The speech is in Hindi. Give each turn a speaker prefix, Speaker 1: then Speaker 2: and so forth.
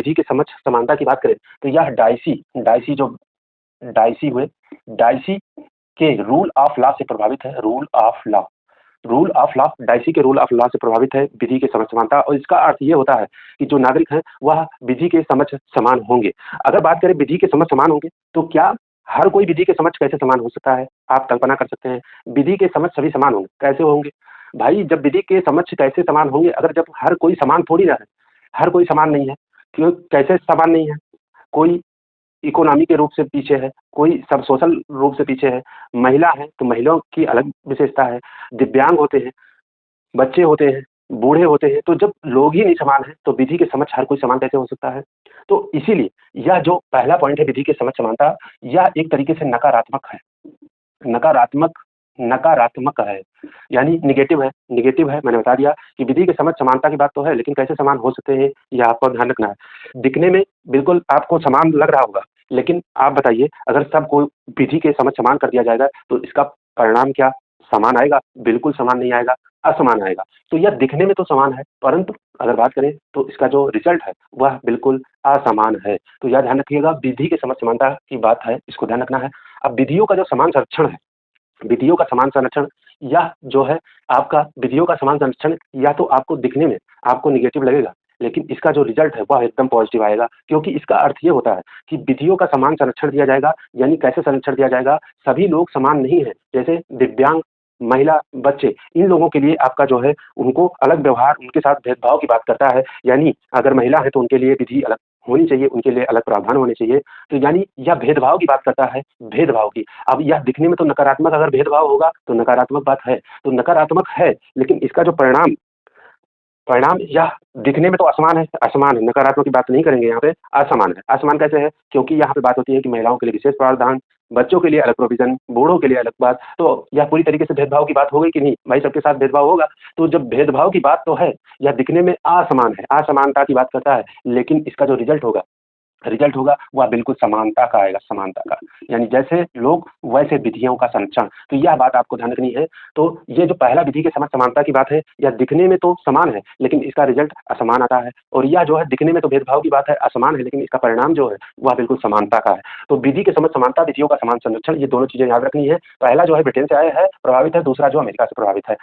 Speaker 1: विधि के समक्ष समानता की बात करें तो यह डाइसी हुए, डाइसी के रूल ऑफ लॉ से प्रभावित है। रूल ऑफ लॉ डाइसी के रूल ऑफ लॉ से प्रभावित है विधि के समक्ष समानता, और इसका अर्थ ये होता है कि जो नागरिक हैं वह विधि के समक्ष समान होंगे। अगर बात करें विधि के समक्ष समान होंगे तो क्या हर कोई विधि के समक्ष कैसे समान हो सकता है? आप कल्पना कर सकते हैं, विधि के समक्ष सभी समान होंगे, कैसे होंगे? भाई जब विधि के समक्ष कैसे समान होंगे, अगर जब हर कोई समान थोड़ी ना है, हर कोई समान नहीं है। क्यों कैसे समान नहीं है? कोई इकोनॉमी के रूप से पीछे है, कोई सब सोशल रूप से पीछे है, महिला है तो महिलाओं की अलग विशेषता है, दिव्यांग होते हैं, बच्चे होते हैं, बूढ़े होते हैं, तो जब लोग ही नहीं समान हैं तो विधि के समक्ष हर कोई समान कैसे हो सकता है? तो इसीलिए यह जो पहला पॉइंट है विधि के समक्ष समानता, यह एक तरीके से नकारात्मक है। नकारात्मक नकारात्मक है, यानी निगेटिव है। मैंने बता दिया कि विधि के समक्ष समानता की बात तो है, लेकिन कैसे समान हो सकते हैं यह आपको ध्यान रखना है। दिखने में बिल्कुल आपको समान लग रहा होगा, लेकिन आप बताइए अगर सबको विधि के समक्ष समान कर दिया जाएगा तो इसका परिणाम क्या समान आएगा? बिल्कुल समान नहीं आएगा, असमान आएगा। तो यह दिखने में तो समान है, परंतु अगर बात करें तो इसका जो रिजल्ट है वह बिल्कुल असमान है। तो यह ध्यान रखिएगा, विधि के समक्ष समानता की बात है, इसको ध्यान रखना है। अब विधियों का जो समान संरक्षण है, विधियों का समान संरक्षण, यह जो है आपका विधियों का समान संरक्षण, या तो आपको दिखने में आपको निगेटिव लगेगा, लेकिन इसका जो रिजल्ट है वह एकदम पॉजिटिव आएगा, क्योंकि इसका अर्थ ये होता है कि विधियों का समान संरक्षण दिया जाएगा। यानी कैसे संरक्षण दिया जाएगा? सभी लोग समान नहीं है, जैसे दिव्यांग, महिला, बच्चे, इन लोगों के लिए आपका जो है उनको अलग व्यवहार, उनके साथ भेदभाव की बात करता है। यानी अगर महिला है तो उनके लिए विधि अलग होनी चाहिए, उनके लिए अलग प्रावधान होने चाहिए। तो यानी यह भेदभाव की बात करता है, भेदभाव की। अब यह दिखने में तो नकारात्मक अगर भेदभाव होगा तो नकारात्मक बात है, तो नकारात्मक है, लेकिन इसका जो परिणाम परिणाम यह दिखने में तो असमान है, नकारात्मक की बात नहीं करेंगे यहाँ पे, असमान है। असमान कैसे है? क्योंकि यहाँ पे बात होती है कि महिलाओं के लिए विशेष प्रावधान, बच्चों के लिए अलग प्रोविजन, बूढ़ों के लिए अलग बात, तो यह पूरी तरीके से भेदभाव की बात हो गई कि नहीं? भाई सबके साथ भेदभाव होगा। तो जब भेदभाव की बात तो है, यह दिखने में असमान है, असमानता की बात करता है, लेकिन इसका जो रिजल्ट होगा वह बिल्कुल समानता का आएगा, समानता का। यानी जैसे लोग वैसे विधियों का संरक्षण, तो यह बात आपको ध्यान रखनी है। तो ये जो पहला विधि के समक्ष समानता की बात है, यह दिखने में तो समान है लेकिन इसका रिजल्ट असमान आता है, और यह जो है दिखने में तो भेदभाव की बात है, असमान है, लेकिन इसका परिणाम जो है वह बिल्कुल समानता का है। तो विधि के समक्ष समानता, विधियों का समान संरक्षण, ये दोनों चीजें याद रखनी है। पहला जो है ब्रिटेन से आया है, प्रभावित है, दूसरा जो अमेरिका से प्रभावित है।